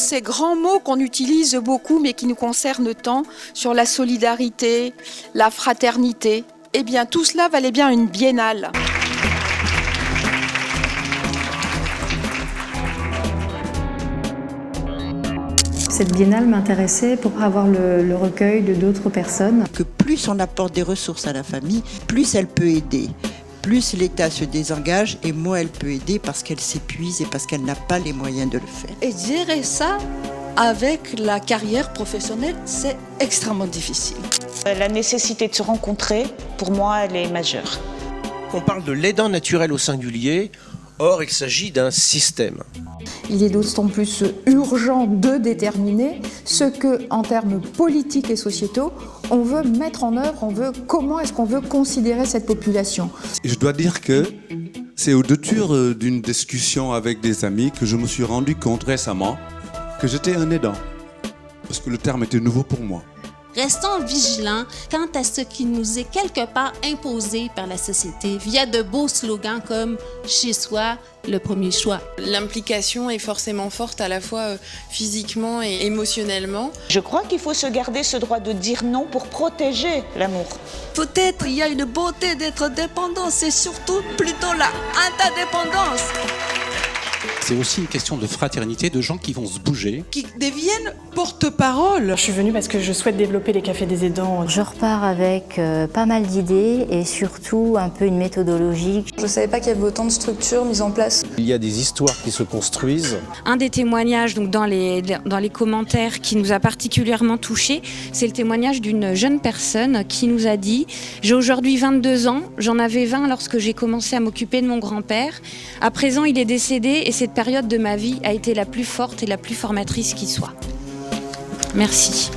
ces grands mots qu'on utilise beaucoup mais qui nous concernent tant, sur la solidarité, la fraternité, eh bien tout cela valait bien une biennale. Cette biennale m'intéressait pour avoir le recueil de d'autres personnes. Que plus on apporte des ressources à la famille, plus elle peut aider. Plus l'État se désengage et moins elle peut aider parce qu'elle s'épuise et parce qu'elle n'a pas les moyens de le faire. Et gérer ça avec la carrière professionnelle, c'est extrêmement difficile. La nécessité de se rencontrer, pour moi, elle est majeure. On parle de l'aidant naturel au singulier, or il s'agit d'un système. Il est d'autant plus urgent de déterminer ce que, en termes politiques et sociétaux, on veut mettre en œuvre, comment est-ce qu'on veut considérer cette population. Je dois dire que c'est au détour d'une discussion avec des amis que je me suis rendu compte récemment que j'étais un aidant, parce que le terme était nouveau pour moi. Restons vigilants quant à ce qui nous est quelque part imposé par la société via de beaux slogans comme « Chez soi, le premier choix ». L'implication est forcément forte à la fois physiquement et émotionnellement. Je crois qu'il faut se garder ce droit de dire non pour protéger l'amour. Peut-être il y a une beauté d'être dépendant, c'est surtout plutôt la interdépendance. C'est aussi une question de fraternité, de gens qui vont se bouger. Qui deviennent porte-parole. Je suis venue parce que je souhaite développer les cafés des aidants. Je repars avec pas mal d'idées et surtout un peu une méthodologie. Je ne savais pas qu'il y avait autant de structures mises en place. Il y a des histoires qui se construisent. Un des témoignages donc dans les commentaires qui nous a particulièrement touchés, c'est le témoignage d'une jeune personne qui nous a dit « J'ai aujourd'hui 22 ans, j'en avais 20 lorsque j'ai commencé à m'occuper de mon grand-père. À présent, il est décédé et cette période de ma vie a été la plus forte et la plus formatrice qui soit. » Merci.